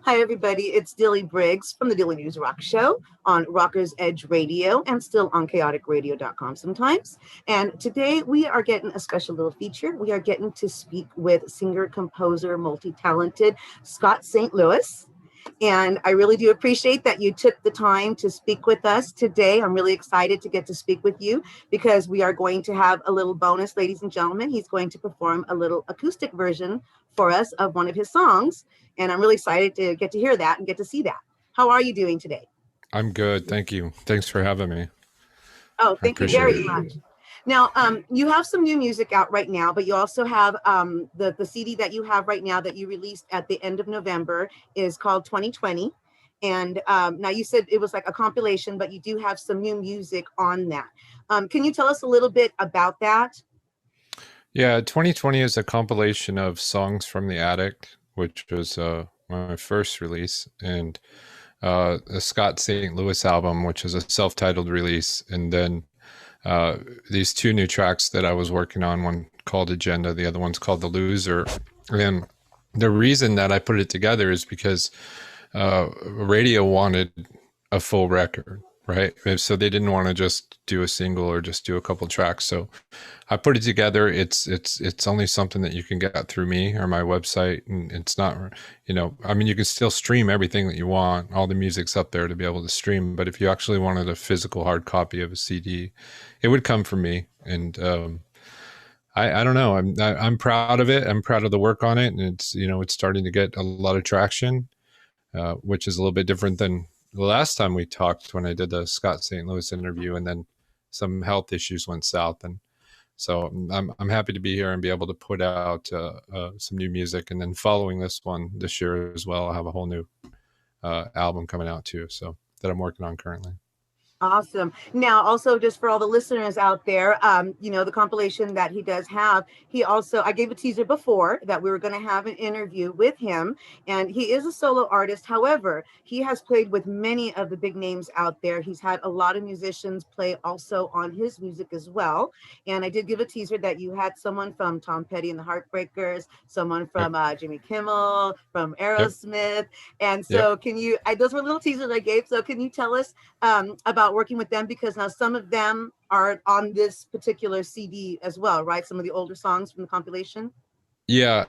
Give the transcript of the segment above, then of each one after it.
Hi, everybody. It's Dilly Briggs from the Dilly News Rock Show on Rockers Edge Radio and still on chaoticradio.com sometimes. And today we are getting a special little feature. We are getting to speak with singer, composer, multi-talented Scott St. Louis. And I really do appreciate that you took the time to speak with us today. I'm really excited to get to speak with you because we are going to have a little bonus, ladies and gentlemen. He's going to perform a little acoustic version for us of one of his songs. And I'm really excited to get to hear that and get to see that. How are you doing today? I'm good. Thank you. Thanks for having me. Oh, I thank you appreciate very it. much. Now, you have some new music out right now, but you also have the CD that you have right now that you released at the end of November is called 2020. And now you said it was like a compilation, but you do have some new music on that. Can you tell us a little bit about that? Yeah, 2020 is a compilation of songs from the attic, which was my first release, and the Scott St. Louis album, which is a self-titled release, and then these two new tracks that I was working on, one called Agenda, the other one's called The Loser. And the reason that I put it together is because radio wanted a full record, right? So they didn't want to just do a single or just do a couple tracks. So I put it together. It's only something that you can get through me or my website, and it's not, I mean, you can still stream everything that you want. All the music's up there to be able to stream. But if you actually wanted a physical hard copy of a CD, it would come from me. And I don't know. I'm proud of it. I'm proud of the work on it, and it's starting to get a lot of traction, which is a little bit different than the last time we talked when I did the Scott St. Louis interview, and then some health issues went south. And so I'm happy to be here and be able to put out some new music. And then following this one this year as well, I'll have a whole new album coming out too. So that I'm working on currently. Awesome. Now, also, just for all the listeners out there, the compilation that he does have, I gave a teaser before that we were going to have an interview with him, and he is a solo artist. However, he has played with many of the big names out there. He's had a lot of musicians play also on his music as well. And I did give a teaser that you had someone from Tom Petty and the Heartbreakers, someone from Jimmy Kimmel, from Aerosmith. And so those were little teasers I gave. So can you tell us about working with them, because now some of them are on this particular CD as well, right? Some of the older songs from the compilation. Yeah,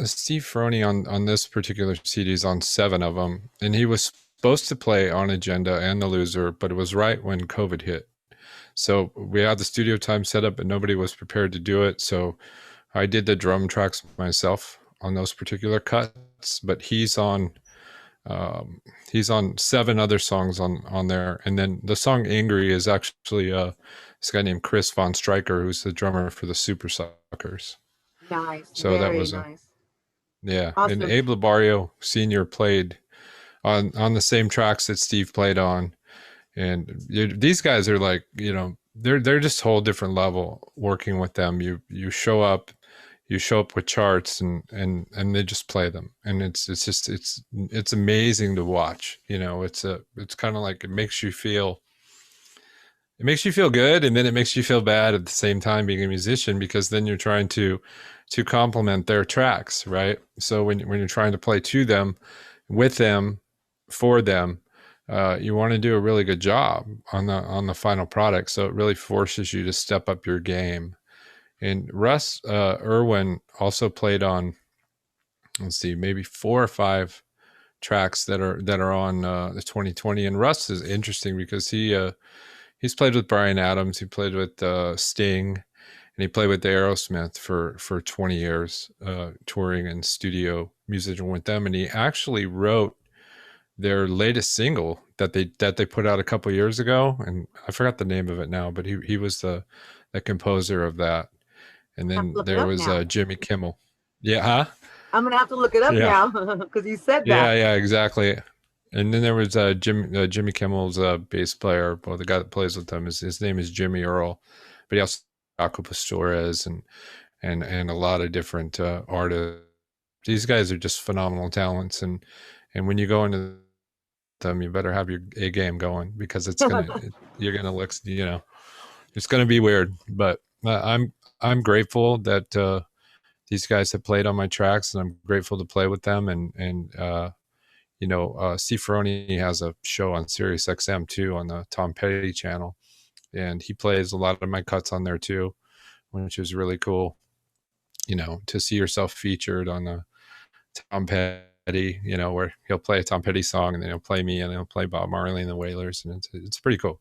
Steve Ferroni on this particular CD is on 7 of them, and he was supposed to play on Agenda and The Loser, but it was right when COVID hit. So we had the studio time set up, but nobody was prepared to do it. So I did the drum tracks myself on those particular cuts, but he's on 7 other songs on there. And then the song Angry is actually this guy named Chris Von Stryker, who's the drummer for the Super Suckers. Nice. So very that was nice. And Awesome. Abe Labario Sr. played on the same tracks that Steve played on. And these guys are like, they're just a whole different level working with them. You show up with charts and they just play them, and it's amazing to watch. It's kind of like it makes you feel good, and then it makes you feel bad at the same time being a musician, because then you're trying to complement their tracks, right? So when you're trying to play to them, with them, for them, you want to do a really good job on the final product. So it really forces you to step up your game. And Russ Irwin also played on, let's see, maybe 4 or 5 tracks that are on the 2020. And Russ is interesting because he's played with Bryan Adams, he played with Sting, and he played with Aerosmith for 20 years, touring and studio musician with them. And he actually wrote their latest single that they put out a couple years ago, and I forgot the name of it now, but he was the composer of that. And then there was Jimmy Kimmel. Yeah, huh? I'm gonna have to look it up now because you said that. Yeah, exactly. And then there was Jimmy Kimmel's bass player, well, the guy that plays with them, his name is Jimmy Earl, but he also Jaco Pastores and a lot of different artists. These guys are just phenomenal talents, and when you go into them, you better have your A game going, because you're gonna look, it's gonna be weird. But I'm grateful that these guys have played on my tracks, and I'm grateful to play with them, and C. Ferroni has a show on Sirius XM too, on the Tom Petty channel, and he plays a lot of my cuts on there too, which is really cool. To see yourself featured on the Tom Petty, where he'll play a Tom Petty song and then he'll play me and he'll play Bob Marley and the Wailers, and it's pretty cool.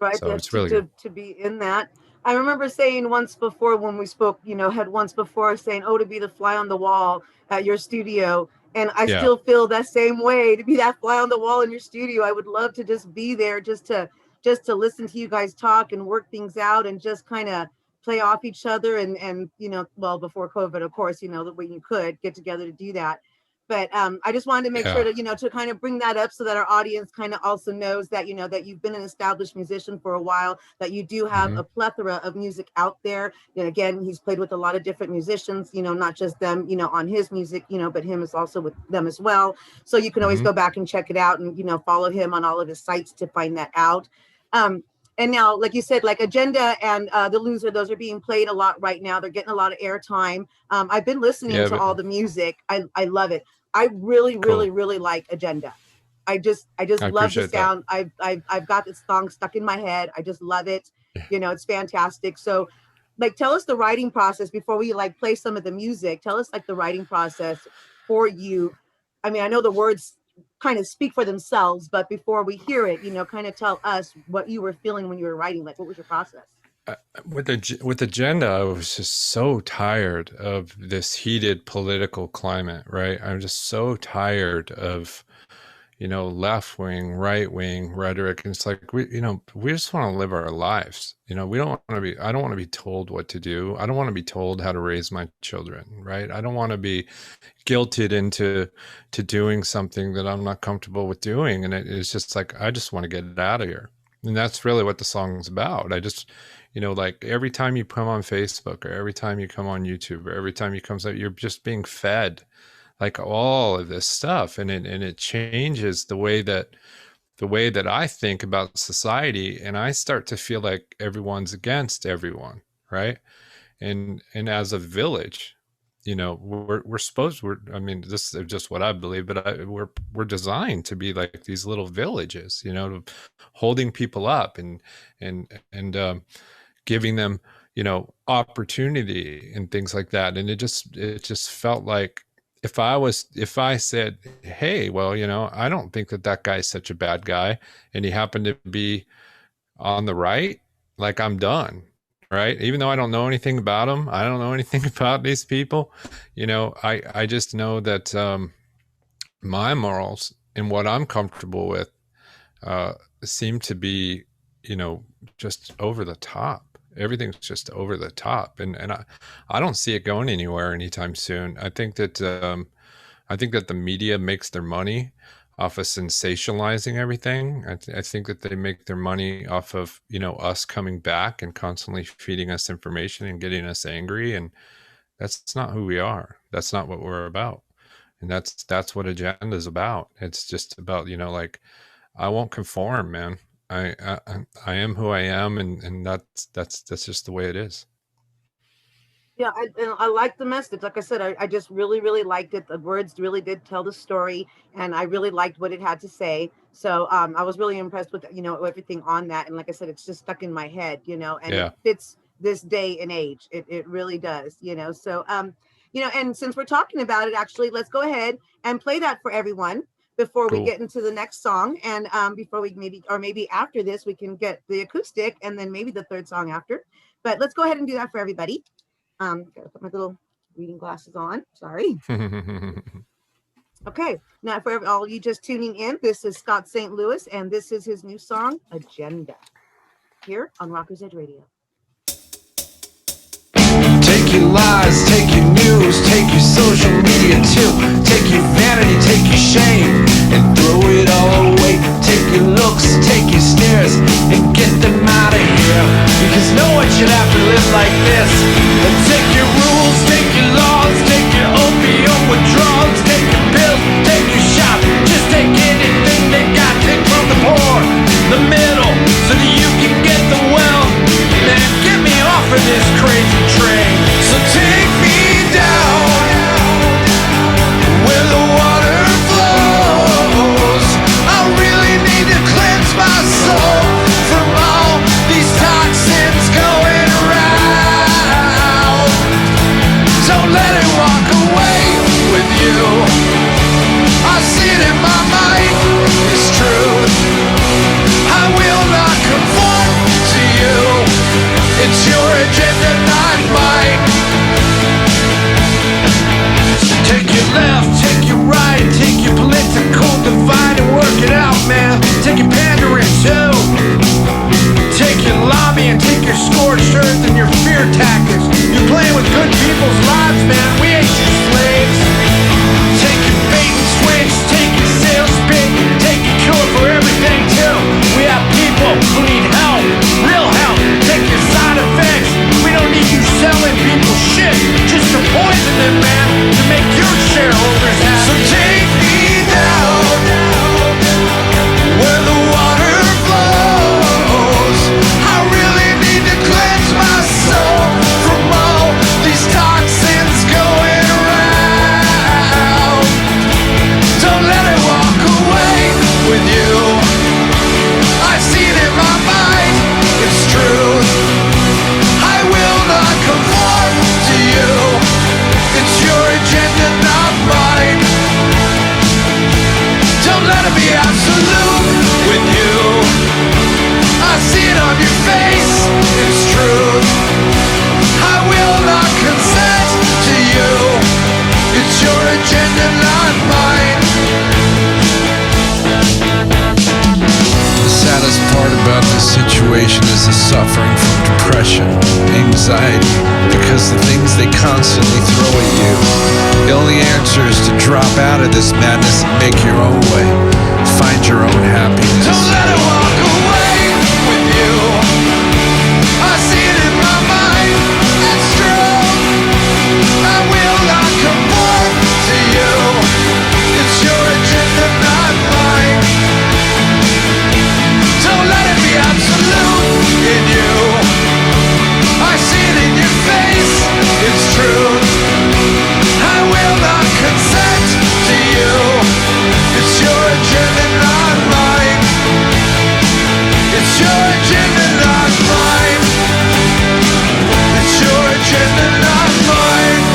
Right, so it's really good to be in that. I remember saying once before when we spoke, had once before saying, "Oh, to be the fly on the wall at your studio," and I still feel that same way. To be that fly on the wall in your studio, I would love to just be there, just to listen to you guys talk and work things out, and just kind of play off each other, and well, before COVID, of course, the way you could get together to do that. But I just wanted to make sure to, to kind of bring that up so that our audience kind of also knows that, that you've been an established musician for a while, that you do have a plethora of music out there. And again, he's played with a lot of different musicians, not just them, on his music, but him is also with them as well. So you can always go back and check it out and, follow him on all of his sites to find that out. And now, like you said, like Agenda and The Loser, those are being played a lot right now. They're getting a lot of airtime. I've been listening to all the music. I love it. I really, really like Agenda. I just love the sound. I've got this song stuck in my head. I just love it. It's fantastic. So, like, tell us the writing process before we play some of the music. Tell us the writing process for you. I mean, I know the words kind of speak for themselves, but before we hear it, kind of tell us what you were feeling when you were writing. What was your process? With Agenda, I was just so tired of this heated political climate, right? I'm just so tired of, left wing, right wing rhetoric. And it's like, we just want to live our lives. I don't want to be told what to do. I don't want to be told how to raise my children, right? I don't want to be guilted into doing something that I'm not comfortable with doing. And it's just like, I just want to get it out of here. And that's really what the song's about. I just, every time you come on Facebook, or every time you come on YouTube, or every time you come out, you're just being fed all of this stuff. And it changes the way that I think about society. And I start to feel like everyone's against everyone. Right. And as a village, this is just what I believe, but we're designed to be like these little villages, holding people up and giving them, opportunity and things like that. And it just felt like if I said, hey, well, I don't think that guy's such a bad guy, and he happened to be on the right, I'm done. Right. Even though I don't know anything about them, I don't know anything about these people. I just know that my morals and what I'm comfortable with seem to be, just over the top. Everything's just over the top. And I don't see it going anywhere anytime soon. I think that the media makes their money off of sensationalizing everything. I think that they make their money off of, us coming back and constantly feeding us information and getting us angry. And that's not who we are. That's not what we're about. And that's what Agenda is about. It's just about, I won't conform, man. I am who I am. And that's just the way it is. Yeah, I like the message. Like I said, I just really, really liked it. The words really did tell the story, and I really liked what it had to say. So I was really impressed with, everything on that. And like I said, it's just stuck in my head, and it fits this day and age. It really does, So, and since we're talking about it, actually, let's go ahead and play that for everyone before we get into the next song. And before we maybe after this, we can get the acoustic and then maybe the third song after. But let's go ahead and do that for everybody. Gotta put my little reading glasses on. Sorry. Okay. Now, for all you just tuning in, this is Scott St. Louis, and this is his new song, Agenda, here on Rockers Edge Radio. Take your lies, take your news, take your social media too. Take your vanity, take your shame, and throw it all away. Take your looks, take your stares, and get them out of here. Because no one should have to live like this. And take your rules, take your laws, take your opium withdrawals, take your pills, take your shots. Just take anything they got. Take from the poor, the middle, so that you can get the wealth. Then get me off of this crazy train. So take me down where the water flows. let it be absolute with you. I see it on your face, it's truth. I will not consent to you. It's your agenda, not mine. The saddest part about this situation is the suffering from depression, anxiety, because the things they constantly throw at you. The only answer is to drop out of this madness and make your own way. Find your own happiness. Don't let it walk away with you. I see it in my mind, it's true. I will not conform to you. It's your agenda, not mine. Don't let it be absolute in you. I see it in your face, it's truth. I will not consent to you. It's your agenda, not mine. It's your agenda, not mine. It's your agenda, not mine.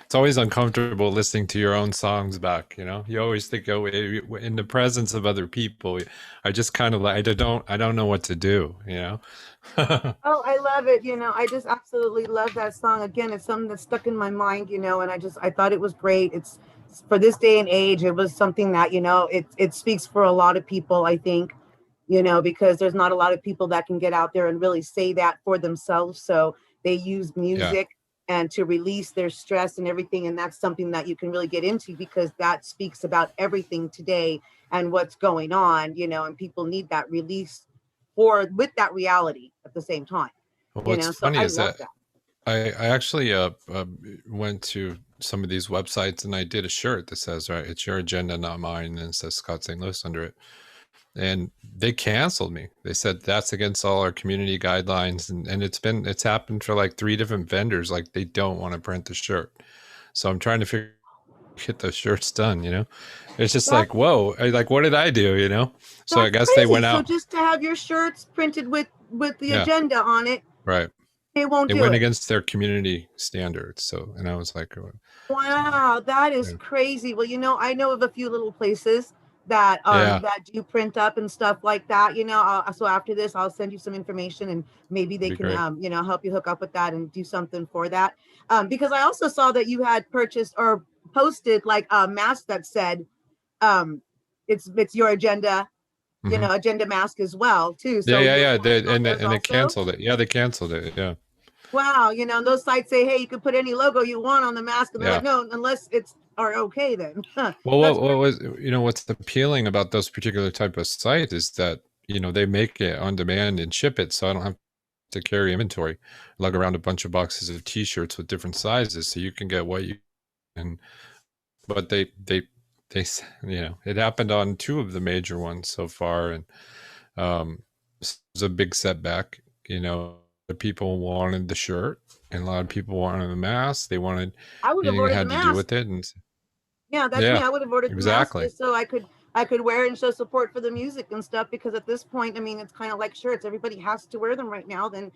It's always uncomfortable listening to your own songs back. You always think, oh, in the presence of other people, I just kind of like, I don't know what to do. Oh, I love it. I just absolutely love that song. Again, it's something that's stuck in my mind, and I thought it was great. It's for this day and age, it was something that, it speaks for a lot of people, I think, because there's not a lot of people that can get out there and really say that for themselves. So they use music and to release their stress and everything. And that's something that you can really get into because that speaks about everything today and what's going on, and people need that release with that reality at the same time. What's So funny I is love that I actually went to some of these websites and I did a shirt that says, right, it's your agenda, not mine, and it says Scott St. Louis under it. And they canceled me. They said that's against all our community guidelines, and it's happened for like 3 different vendors. Like they don't want to print the shirt, so I'm trying to get those shirts done. It's just like, whoa, like what did I do? So I guess crazy. they went out. So just to have your shirts printed with the agenda on it, right? They won't do it. It went against their community standards. So, and I was like, wow, that is crazy. Well, I know of a few little places that that do print up and stuff like that. So after this, I'll send you some information and maybe they can help you hook up with that and do something for that. Because I also saw that you had purchased or posted like a mask that said it's your agenda. Agenda mask as well too. So yeah. And they canceled it. Yeah, they canceled it. Yeah. Wow, those sites say, hey, you can put any logo you want on the mask, and they're like, no, unless it's okay then. Well, what's appealing about those particular type of sites is that they make it on demand and ship it, so I don't have to carry inventory, lug around a bunch of boxes of T-shirts with different sizes, so you can get what you and. But they it happened on 2 of the major ones so far, and it was a big setback. The people wanted the shirt, and a lot of people wanted the mask. They wanted anything that had to do with it, and that's me. I would have ordered the mask just so I could wear it and show support for the music and stuff. Because at this point, I mean, it's kind of like shirts. Everybody has to wear them right now. Then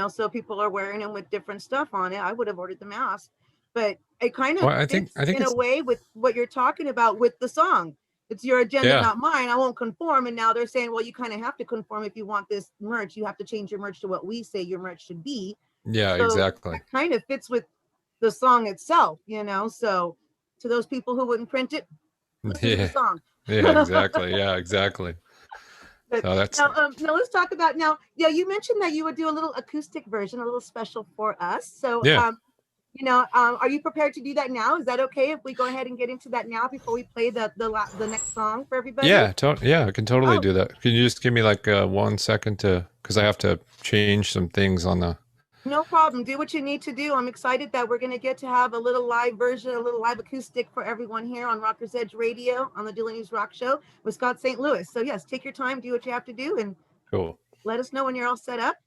so people are wearing them with different stuff on it. I would have ordered the mask, but it kind of fits in a way with what you're talking about with the song. It's your agenda, not mine. I won't conform. And now they're saying, well, you kind of have to conform if you want this merch. You have to change your merch to what we say your merch should be. Yeah, so exactly. It kind of fits with the song itself, So to those people who wouldn't print it, listen to the song. Yeah, exactly. Yeah, exactly. But so that's now let's talk about you mentioned that you would do a little acoustic version, a little special for us. So are you prepared to do that now? Is that okay if we go ahead and get into that now before we play the next song for everybody? Yeah, I can totally do that. Can you just give me like 1 second because I have to change some things on the. No problem. Do what you need to do. I'm excited that we're going to get to have a little live version, a little live acoustic for everyone here on Rockers Edge Radio on the Dilly News Rock Show with Scott St. Louis. So yes, take your time, do what you have to do, and let us know when you're all set up.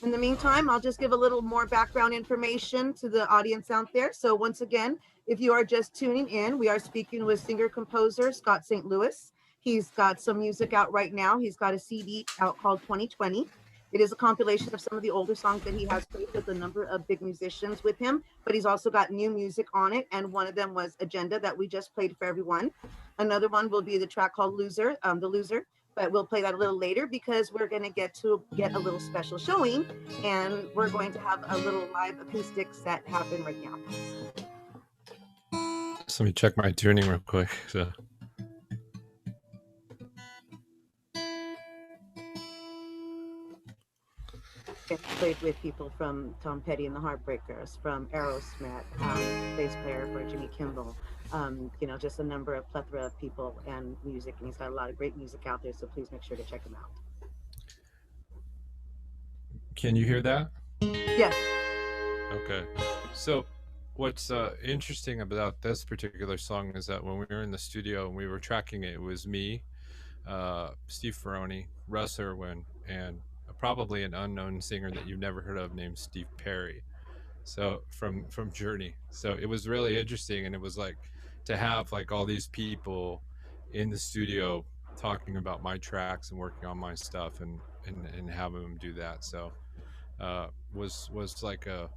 In the meantime, I'll just give a little more background information to the audience out there. So once again, if you are just tuning in, we are speaking with singer-composer Scott St. Louis. He's got some music out right now. He's got a CD out called 2020. It is a compilation of some of the older songs that he has played with a number of big musicians with him, but he's also got new music on it. And one of them was Agenda that we just played for everyone. Another one will be the track called Loser, The Loser, but we'll play that a little later because we're going to get a little special showing, and we're going to have a little live acoustic set happen right now. So let me check my tuning real quick. So. Played with people from Tom Petty and the Heartbreakers, from Aerosmith, bass player for Jimmy Kimball, just a number of plethora of people and music. And he's got a lot of great music out there, so please make sure to check him out. Can you hear that? Yes. Okay. So what's interesting about this particular song is that when we were in the studio and we were tracking it, it was me, Steve Ferroni, Russ Irwin, and probably an unknown singer that you've never heard of named Steve Perry. So from Journey. So it was really interesting, and it was like to have like all these people in the studio talking about my tracks and working on my stuff and having them do that. So was like it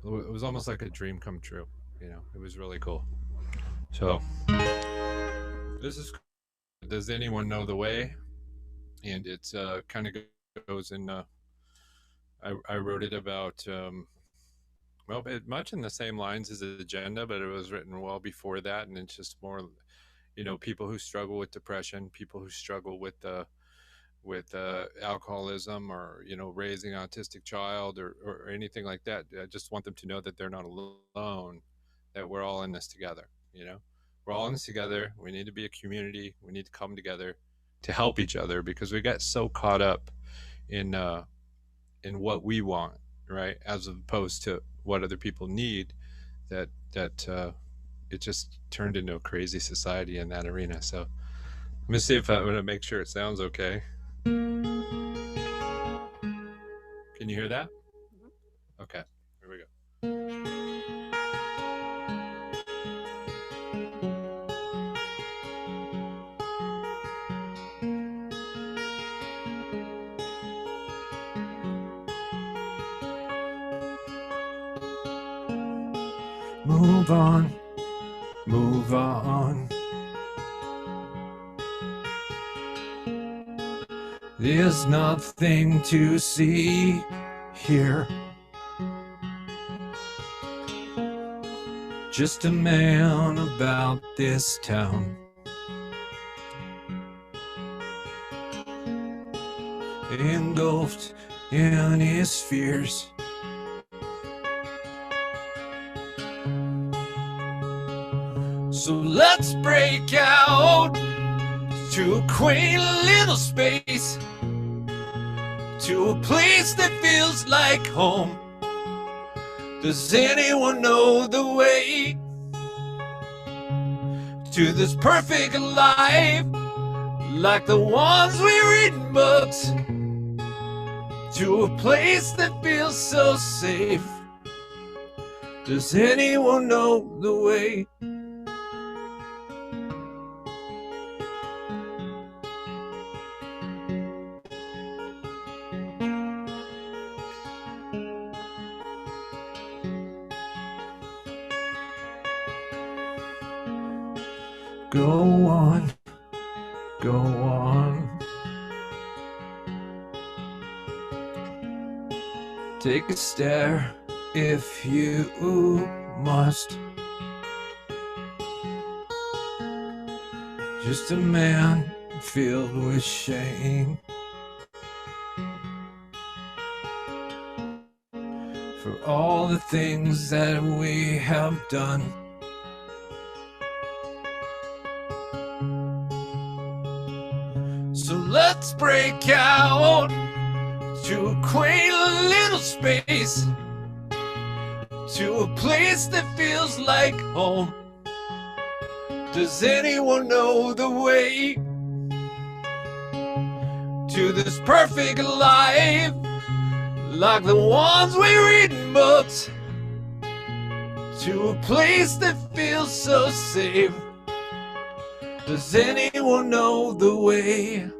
was almost like a dream come true. It was really cool. So this is Does Anyone Know the Way? And it's kind of goes in I wrote it about much in the same lines as Agenda, but it was written well before that, and it's just more people who struggle with depression, people who struggle with alcoholism, or raising an autistic child, or anything like that. I just want them to know that they're not alone, that we're all in this together. We're all in this together. We need to be a community. We need to come together to help each other, because we get so caught up in what we want, right, as opposed to what other people need, that it just turned into a crazy society in that arena. So let me see if I'm gonna make sure it sounds okay. Can you hear that? Okay, here we go. Move on, move on. There's nothing to see here. Just a man about this town. Engulfed in his fears. So let's break out to a quaint little space, to a place that feels like home. Does anyone know the way to this perfect life, like the ones we read in books, to a place that feels so safe? Does anyone know the way? Go on, go on. Take a stare if you must. Just a man filled with shame for all the things that we have done. So let's break out to a quaint little space, to a place that feels like home. Does anyone know the way to this perfect life, like the ones we read in books, to a place that feels so safe? Does anyone know the way?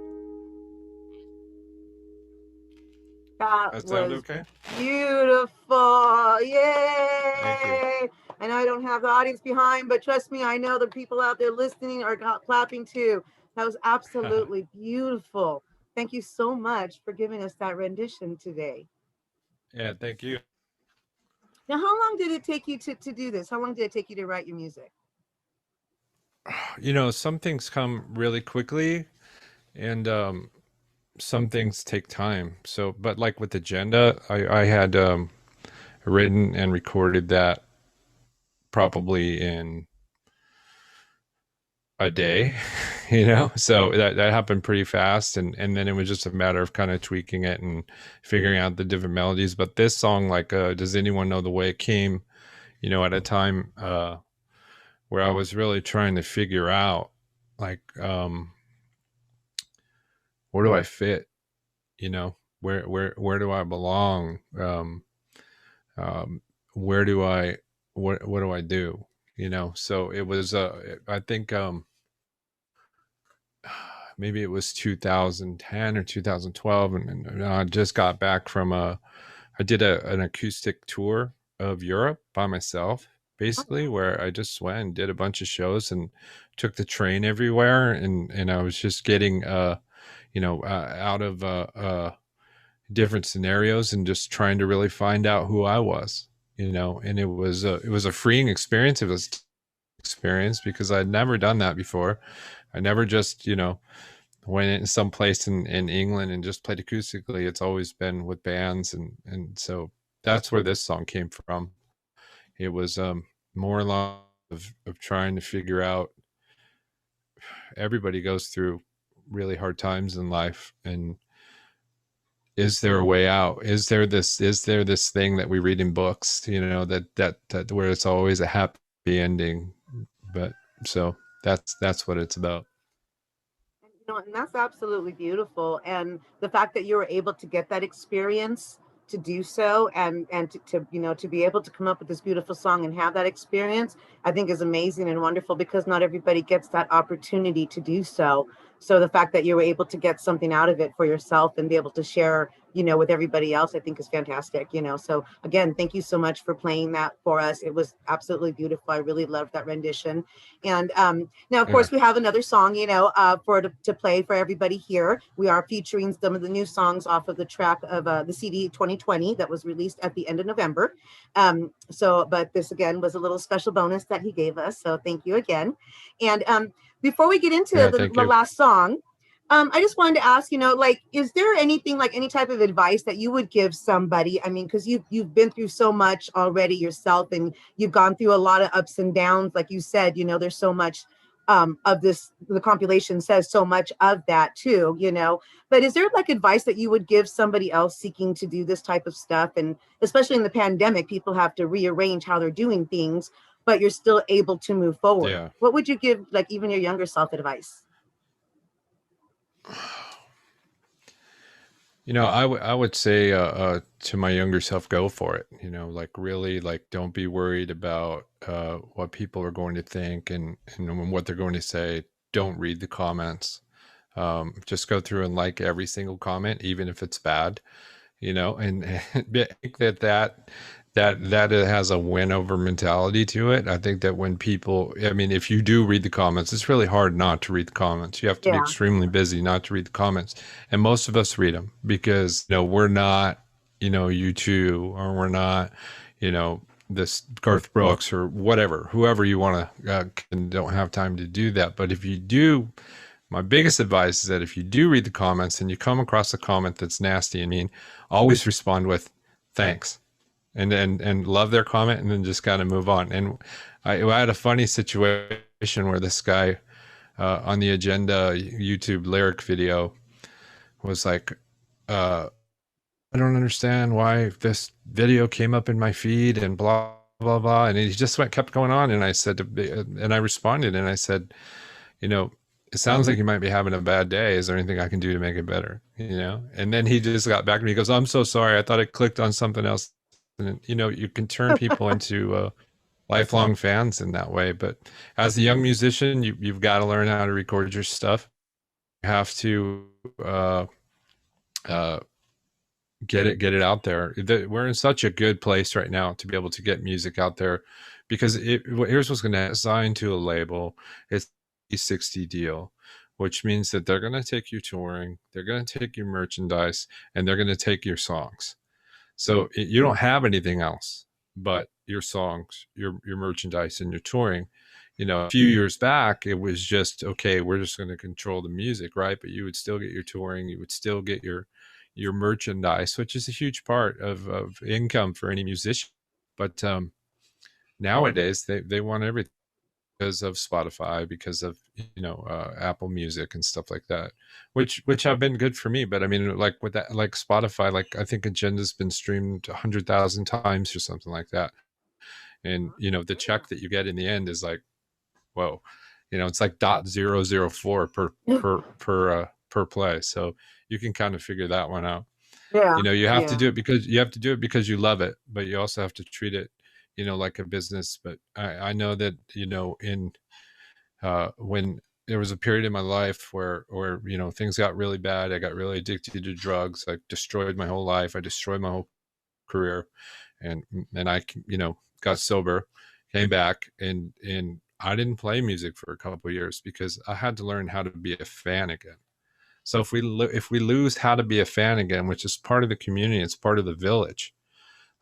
That sound was okay? beautiful. Thank you. Yay! I know I don't have the audience behind, but trust me, I know the people out there listening are clapping too. That was absolutely beautiful. Thank you so much for giving us that rendition today. Yeah, thank you. Now, how long did it take you to do this? How long did it take you to write your music? You know, some things come really quickly, and some things take time. So, but like with Agenda, I had written and recorded that probably in a day, you know. So that happened pretty fast, and then it was just a matter of kind of tweaking it and figuring out the different melodies. But this song, like, does anyone know the way it came? You know, at a time where I was really trying to figure out, like, where do I fit? You know, where do I belong? Um, where do I what do I do? You know, so it was. I think maybe it was 2010 or 2012, and I just got back from I did an acoustic tour of Europe by myself, basically, where I just went and did a bunch of shows and took the train everywhere, and I was just getting out of different scenarios and just trying to really find out who I was, you know. And it was a freeing experience. It was experience because I'd never done that before. I never just, went in some place in England and just played acoustically. It's always been with bands, and so that's where this song came from. It was more along of trying to figure out. Everybody goes through really hard times in life, and is there a way out? Is there this thing that we read in books, that where it's always a happy ending? But so that's what it's about. And that's absolutely beautiful. And the fact that you were able to get that experience to do so, and to be able to come up with this beautiful song and have that experience, I think is amazing and wonderful, because not everybody gets that opportunity to do so. So the fact that you were able to get something out of it for yourself and be able to share, with everybody else, I think is fantastic. So again, thank you so much for playing that for us. It was absolutely beautiful. I really loved that rendition. And now, of Yeah. course, we have another song, to play for everybody here. We are featuring some of the new songs off of the track of the CD 2020 that was released at the end of November. But this again was a little special bonus that he gave us. So thank you again. And before we get into the last song, I just wanted to ask, is there anything, like any type of advice that you would give somebody? I mean, because you've been through so much already yourself, and you've gone through a lot of ups and downs. Like you said, there's so much of this. The compilation says so much of that too, But is there like advice that you would give somebody else seeking to do this type of stuff? And especially in the pandemic, people have to rearrange how they're doing things, but you're still able to move forward. Yeah. What would you give, like, even your younger self advice? I would say to my younger self, go for it. Like, really, like, don't be worried about what people are going to think and what they're going to say. Don't read the comments. Just go through and like every single comment, even if it's bad. And I think that it has a win over mentality to it. I think that when people, I mean, if you do read the comments, it's really hard not to read the comments. You have to be extremely busy not to read the comments. And most of us read them because, we're not, U2, or we're not, this Garth Brooks or whatever, whoever you want to, don't have time to do that. But if you do, my biggest advice is that if you do read the comments and you come across a comment that's nasty and mean, always respond with thanks, and love their comment, and then just kind of move on. And I had a funny situation where this guy on the Agenda YouTube lyric video was like, I don't understand why this video came up in my feed and blah blah blah, and he just kept going on. And I said, and I responded, and I said, it sounds like you might be having a bad day. Is there anything I can do to make it better? And then he just got back to me. He goes, I'm so sorry. I thought I clicked on something else. And, you can turn people into lifelong fans in that way. But as a young musician, you've got to learn how to record your stuff. You have to uh, get it out there. We're in such a good place right now to be able to get music out there, because here's what's going to assign to a label. It's a 60 deal, which means that they're going to take you touring, they're going to take your merchandise, and they're going to take your songs. So you don't have anything else but your songs, your merchandise, and your touring. You know, a few years back, it was just, okay, we're just going to control the music, right? But you would still get your touring, you would still get your merchandise, which is a huge part of income for any musician. But nowadays, they want everything because of Spotify, because of Apple Music and stuff like that, which have been good for me. But I mean, like with that, like Spotify, like I think Agenda's been streamed 100,000 times or something like that, and the check that you get in the end is like, whoa, it's like .004 per play. So you can kind of figure that one out. Yeah. You have to do it because you love it, but you also have to treat it like a business. But I know that in when there was a period in my life where things got really bad, I got really addicted to drugs. I destroyed my whole life, I destroyed my whole career, and I got sober, came back, and I didn't play music for a couple of years because I had to learn how to be a fan again. So if we lose how to be a fan again, which is part of the community, it's part of the village.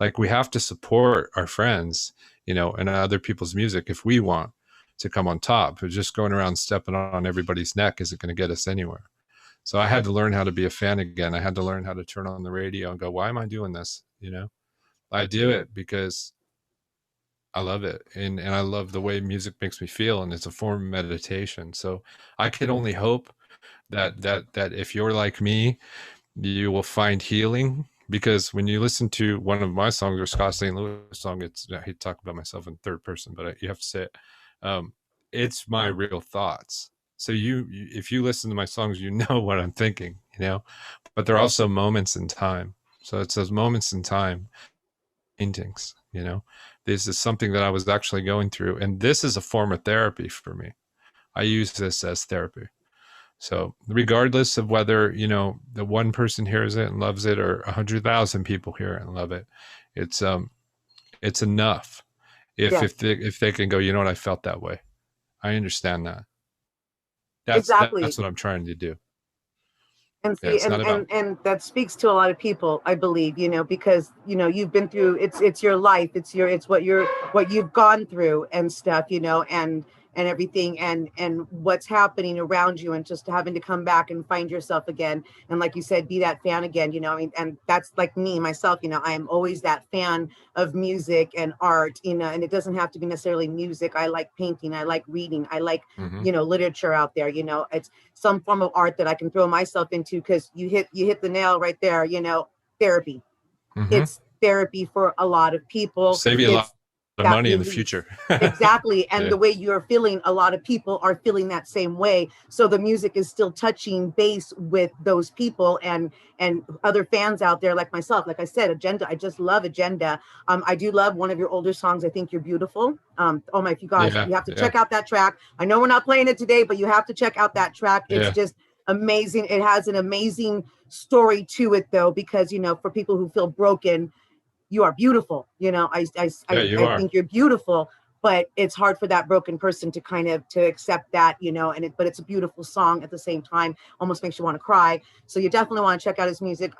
Like, we have to support our friends, and other people's music if we want to come on top. But just going around stepping on everybody's neck isn't going to get us anywhere. So I had to learn how to be a fan again. I had to learn how to turn on the radio and go, why am I doing this? I do it because I love it. And I love the way music makes me feel. And it's a form of meditation. So I can only hope that if you're like me, you will find healing, because when you listen to one of my songs or Scott St. Louis song, I hate to talk about myself in third person, but you have to say it. It's my real thoughts. So if you listen to my songs, what I'm thinking, but they're also moments in time. So it's those moments in time paintings, this is something that I was actually going through. And this is a form of therapy for me. I use this as therapy. So regardless of whether, the one person hears it and loves it, or 100,000 people hear it and love it, it's enough. If they can go, what, I felt that way. I understand that. That's what I'm trying to do. And see, and that speaks to a lot of people, I believe, because you've been through, it's your life, it's what you've gone through and stuff, and everything, and what's happening around you, and just having to come back and find yourself again, and like you said, be that fan again, and that's like me myself, I am always that fan of music and art, and it doesn't have to be necessarily music. I like painting, I like reading, I like literature out there, it's some form of art that I can throw myself into, because you hit the nail right there, therapy. It's therapy for a lot of people. Save you a lot of money in the future. Exactly. And the way you're feeling, a lot of people are feeling that same way. So the music is still touching base with those people and other fans out there like myself. Like I said, Agenda, I just love Agenda. I do love one of your older songs, I Think You're Beautiful. Oh my, if you guys, you have to check out that track. I know we're not playing it today, but you have to check out that track. It's just amazing. It has an amazing story to it though, because, for people who feel broken, you are beautiful. I think you're beautiful, but it's hard for that broken person to kind of to accept that, but it's a beautiful song at the same time, almost makes you want to cry. So you definitely want to check out his music.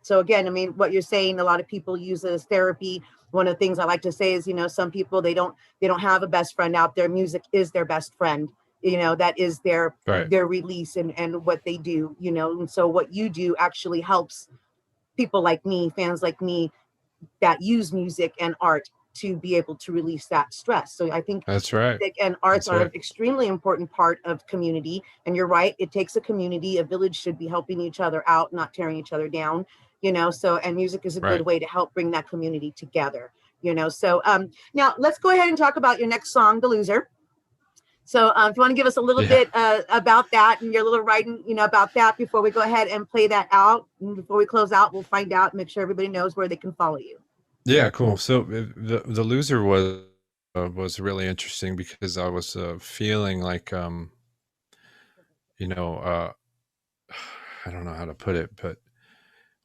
So again, what you're saying, a lot of people use it as therapy. One of the things I like to say is, some people, they don't have a best friend out there. Music is their best friend. That is their release and what they do, and so what you do actually helps people like me, fans like me, that use music and art to be able to release that stress. So I think that's right. Music and arts are an extremely important part of community. And you're right, it takes a community. A village should be helping each other out, not tearing each other down, so, and music is a good way to help bring that community together, So now let's go ahead and talk about your next song, The Loser. So if you want to give us a little bit about that and your little writing, about that before we go ahead and play that out. And before we close out, we'll find out, make sure everybody knows where they can follow you. Yeah, cool. So the Loser was was really interesting because I was feeling like, you know, I don't know how to put it, but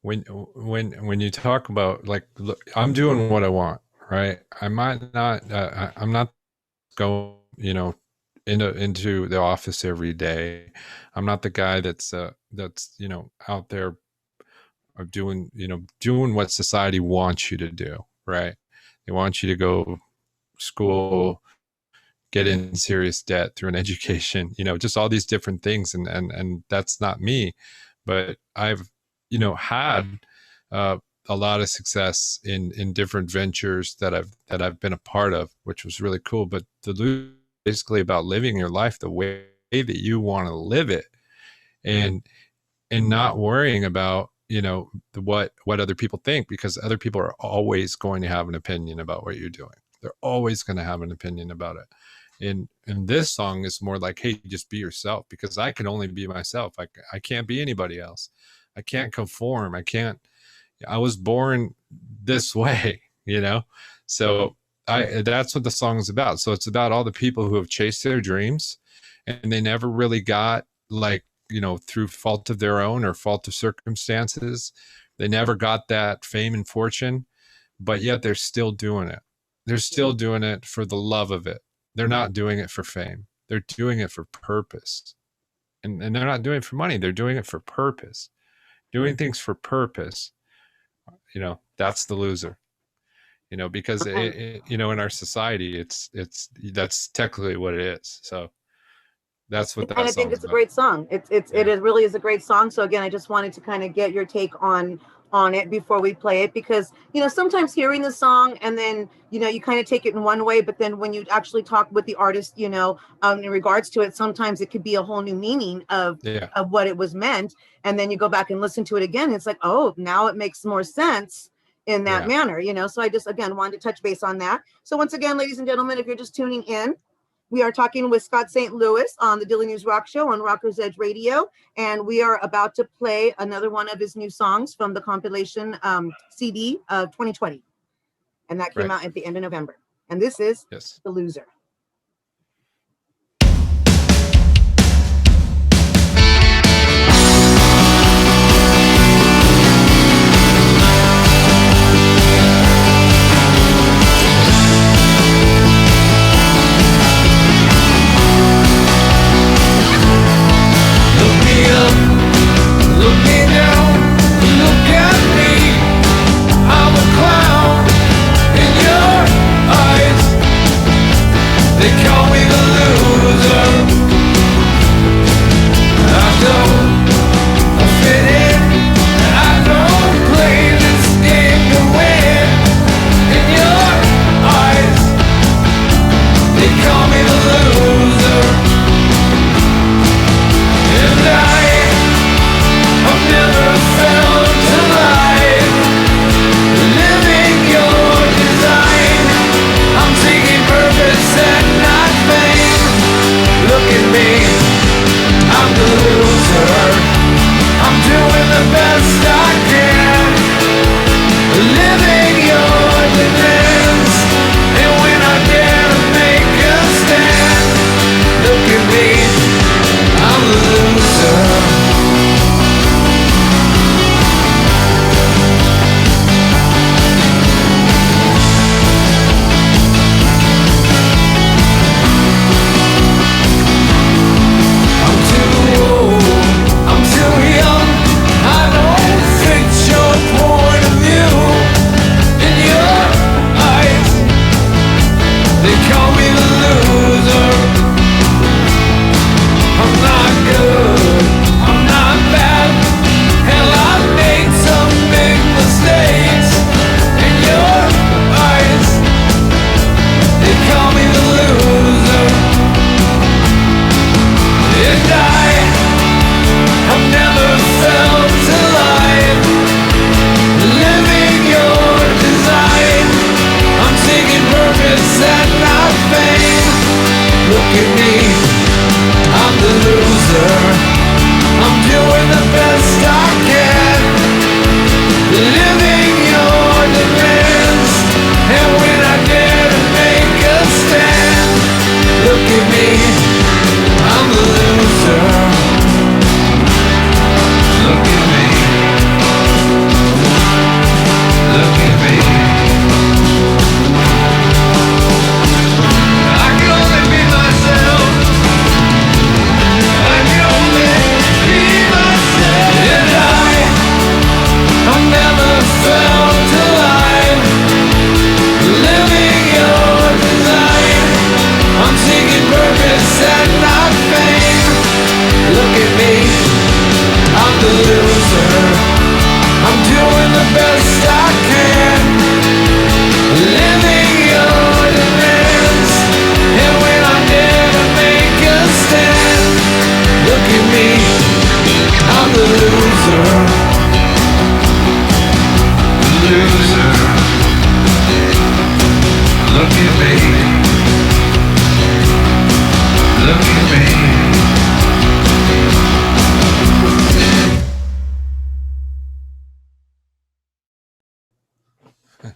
when you talk about like, look, I'm doing what I want, right? I might not, I'm not going, into the office every day. I'm not the guy that's out there doing, doing what society wants you to do, right? They want you to go school, get in serious debt through an education, just all these different things. And that's not me, but I've, had, a lot of success in different ventures that I've been a part of, which was really cool. But the Lose basically about living your life the way that you want to live it, and not worrying about, what other people think, because other people are always going to have an opinion about what you're doing. They're always going to have an opinion about it. And this song is more like, hey, just be yourself, because I can only be myself. I can't be anybody else. I can't conform. I was born this way, So that's what the song is about. So it's about all the people who have chased their dreams and they never really got, like, through fault of their own or fault of circumstances, they never got that fame and fortune, but yet they're still doing it. They're still doing it for the love of it. They're not doing it for fame. They're doing it for purpose. And they're not doing it for money. They're doing it for purpose. Doing things for purpose, that's the loser. Because in our society, it's that's technically what it is. So that's what that. And I think it's a great song. It really is a great song. So again, I just wanted to kind of get your take on it before we play it, because sometimes hearing the song and then you kind of take it in one way, but then when you actually talk with the artist in regards to it, sometimes it could be a whole new meaning of what it was meant, and then you go back and listen to it again, and it's like, oh, now it makes more sense in that manner. So I just again wanted to touch base on that. So once again, ladies and gentlemen, if you're just tuning in, we are talking with Scott St. Louis on the Dilly News Rock Show on Rockers Edge Radio, and we are about to play another one of his new songs from the compilation CD of 2020, and that came out at the end of November. And this is The Loser. Living your demands, and when I dare to make a Look at me, I'm the loser. Look at me. Look at me. I can only be myself. I can only be myself. And I never felt alive. Living your design. I'm seeking purpose and not fame. Look at me, I'm the loser. I'm doing the best I can. Living your demands. And when I never make a stand. Look at me, I'm the loser. Loser. Look at me. Look at me.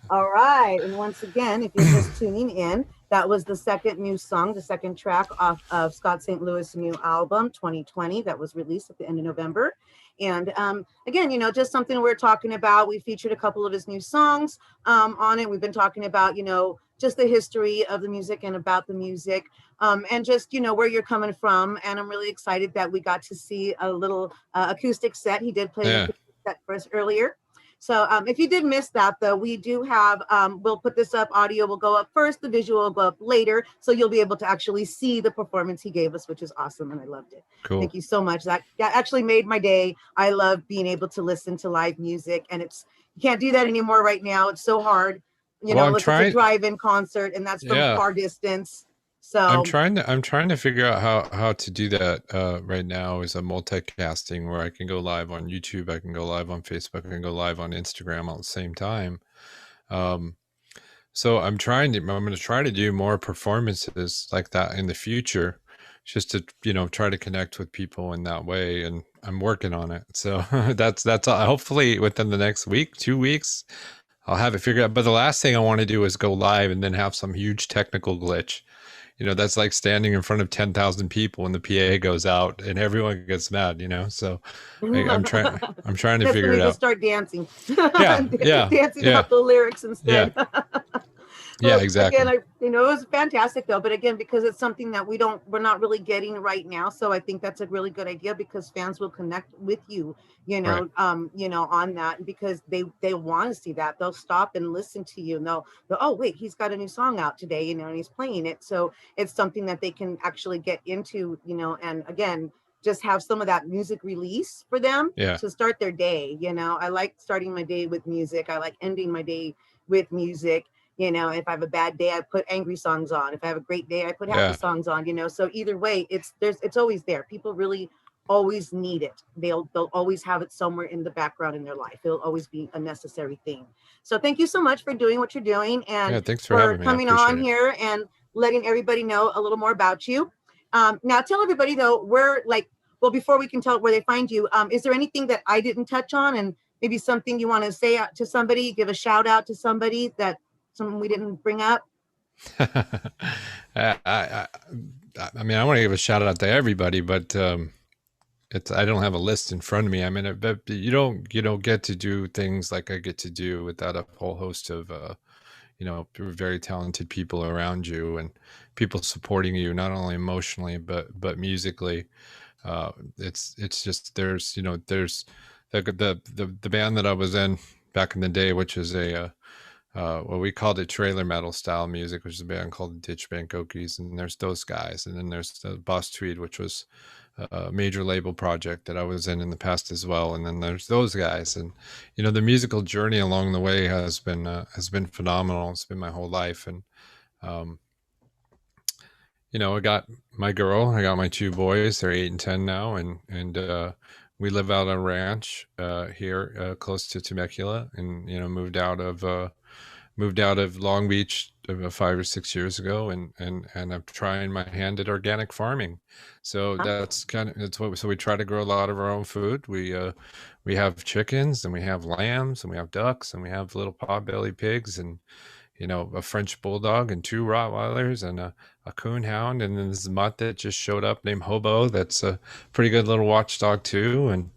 All right. And once again, if you're just tuning in, that was the second new song, the second track off of Scott St. Louis' new album, 2020, that was released at the end of November. And again, just something we're talking about. We featured a couple of his new songs on it. We've been talking about, just the history of the music and about the music and just, where you're coming from. And I'm really excited that we got to see a little acoustic set. He did play an acoustic set for us earlier. So if you did miss that, though, we do have, we'll put this up, audio will go up first, the visual will go up later, so you'll be able to actually see the performance he gave us, which is awesome, and I loved it. Cool. Thank you so much. That actually made my day. I love being able to listen to live music, and you can't do that anymore right now. It's so hard. It's a drive-in concert, and that's from a far distance. So I'm trying to figure out how to do that right now is a multicasting where I can go live on YouTube, I can go live on Facebook, I can go live on Instagram all at the same time. So I'm going to try to do more performances like that in the future, just to try to connect with people in that way, and I'm working on it. So that's all. Hopefully within the next week, 2 weeks, I'll have it figured out. But the last thing I want to do is go live and then have some huge technical glitch. That's like standing in front of 10,000 people and the PA goes out and everyone gets mad, so I'm trying to figure it out. Just start dancing. Dancing out the lyrics instead. Yeah, exactly. Again, it was fantastic though, but again, because it's something that we're not really getting right now. So I think that's a really good idea because fans will connect with you, Right. On that, because they want to see that. They'll stop and listen to you and they'll oh wait, he's got a new song out today, and he's playing it. So it's something that they can actually get into, and again, just have some of that music release for them to start their day. I like starting my day with music. I like ending my day with music. If I have a bad day, I put angry songs on. If I have a great day, I put happy songs on, So either way, it's always there. People really always need it. They'll always have it somewhere in the background in their life. It'll always be a necessary thing. So thank you so much for doing what you're doing and thanks for having me. coming on here and letting everybody know a little more about you. Now tell everybody though, before we can tell where they find you, is there anything that I didn't touch on, and maybe something you want to say to somebody, give a shout out to somebody that something we didn't bring up? I want to give a shout out to everybody, but I don't have a list in front of me. But you don't get to do things like I get to do without a whole host of very talented people around you and people supporting you not only emotionally but musically. It's just there's the band that I was in back in the day, which is we called it trailer metal style music, which is a band called Ditch Band Cookies, and there's those guys, and then there's the Boss Tweed, which was a major label project that I was in the past as well, and then there's those guys, and the musical journey along the way has been phenomenal. It's been my whole life, and I got my girl, I got my two boys, they're 8 and 10 now, and we live out on a ranch here close to Temecula, and moved out of Long Beach 5 or 6 years ago, and I'm trying my hand at organic farming. So so we try to grow a lot of our own food. We have chickens, and we have lambs, and we have ducks, and we have little potbelly pigs, and a French bulldog and 2 Rottweilers and a coonhound, and then this mutt that just showed up named Hobo. That's a pretty good little watchdog too. And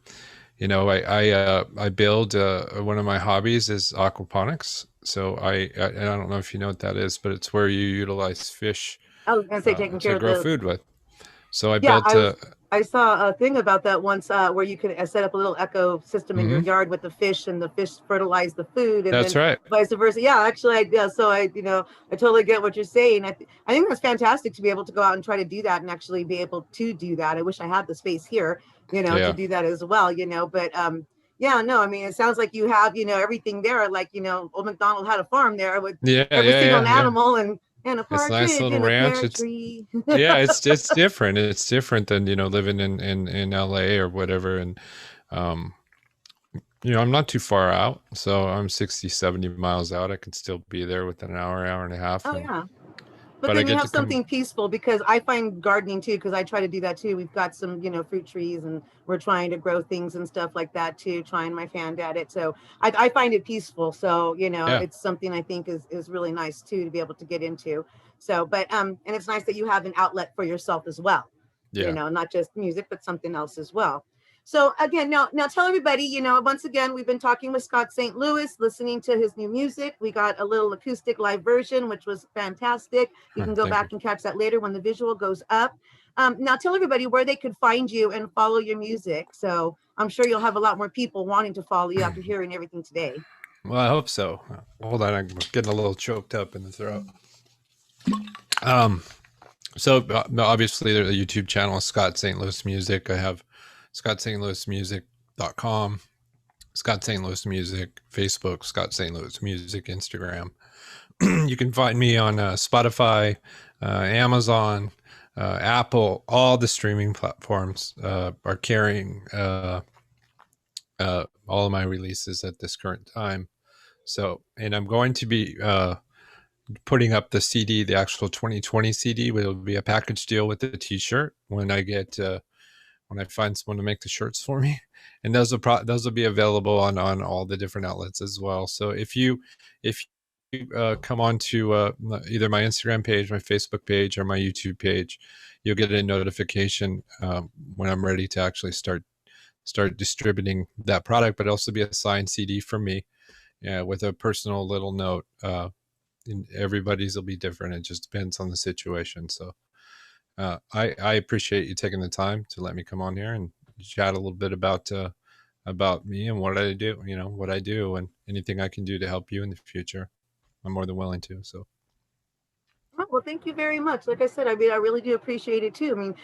I build one of my hobbies is aquaponics. So and I don't know if you know what that is, but it's where you utilize fish I was gonna say taking care to of grow the. food with. So I Yeah, built I saw a thing about that once, where you could set up a little ecosystem in your Mhm. yard with the fish, and the fish fertilize the food, and That's then right. vice versa. Yeah, actually, so I totally get what you're saying. I think that's fantastic to be able to go out and try to do that, and actually be able to do that. I wish I had the space here, to Yeah. do that as well. But yeah, no, I mean, it sounds like you have everything there. Like old MacDonald had a farm there with Yeah, every yeah, single yeah, yeah. animal and a It's a nice partridge little and a ranch. pear It's tree. yeah, it's different. It's different than, living in LA or whatever. And um I'm not too far out. So I'm 60, 70 miles out. I can still be there within an hour and a half. Oh yeah. But But I then you get have to come. something peaceful, because I find gardening too, because I try to do that too. We've got some, fruit trees, and we're trying to grow things and stuff like that too, trying my hand at it. So I find it peaceful. So, Yeah. it's something I think is really nice too, to be able to get into. So, but, and it's nice that you have an outlet for yourself as well, Yeah. not just music, but something else as well. So again, now tell everybody, once again, we've been talking with Scott St. Louis, listening to his new music. We got a little acoustic live version, which was fantastic. You can go Thank you. back and catch that later when the visual goes up. Now tell everybody where they could find you and follow your music. So I'm sure you'll have a lot more people wanting to follow you after hearing everything today. Well, I hope so. Hold on, I'm getting a little choked up in the throat. So obviously the YouTube channel is Scott St. Louis Music. I have scottstlouismusic.com, Scott St. Louis Music, Facebook, Scott St. Louis Music, Instagram. You can find me on Spotify, Amazon, Apple. All the streaming platforms are carrying all of my releases at this current time. So, and I'm going to be putting up the CD, the actual 2020 CD. Will be a package deal with the T-shirt when I get when I find someone to make the shirts for me, and those will be available on all the different outlets as well. So if you come on to either my Instagram page, my Facebook page, or my YouTube page, you'll get a notification when I'm ready to actually start distributing that product. But also be a signed CD from me, with a personal little note. And everybody's will be different. It just depends on the situation. So I appreciate you taking the time to let me come on here and chat a little bit about me and what I do, and anything I can do to help you in the future. I'm more than willing to. So. Oh, well, thank you very much. Like I said, I mean, I really do appreciate it too. I mean,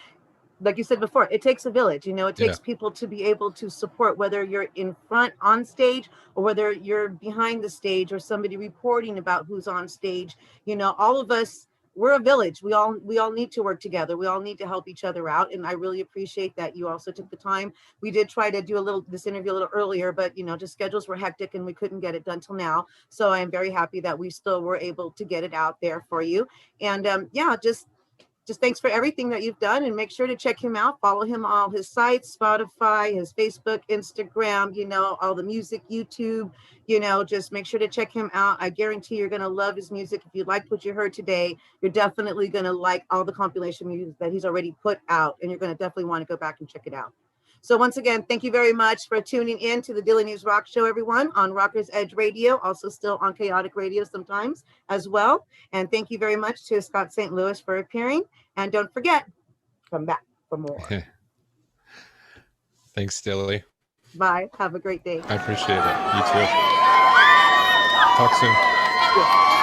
like you said before, it takes a village. It takes people to be able to support, whether you're in front on stage or whether you're behind the stage or somebody reporting about who's on stage. All of us, we're a village. We all need to work together. We all need to help each other out. And I really appreciate that you also took the time. We did try to do this interview a little earlier, but just schedules were hectic and we couldn't get it done till now. So I am very happy that we still were able to get it out there for you. And yeah, just thanks for everything that you've done, and make sure to check him out. Follow him on all his sites, Spotify, his Facebook, Instagram, all the music, YouTube, just make sure to check him out. I guarantee you're going to love his music. If you liked what you heard today, you're definitely going to like all the compilation music that he's already put out, and you're going to definitely want to go back and check it out. So once again, thank you very much for tuning in to the Dilly News Rock Show, everyone, on Rockers Edge Radio, also still on Chaotic Radio sometimes as well. And thank you very much to Scott St. Louis for appearing. And don't forget, come back for more. Thanks, Dilly. Bye. Have a great day. I appreciate it. You too. Talk soon. Yeah.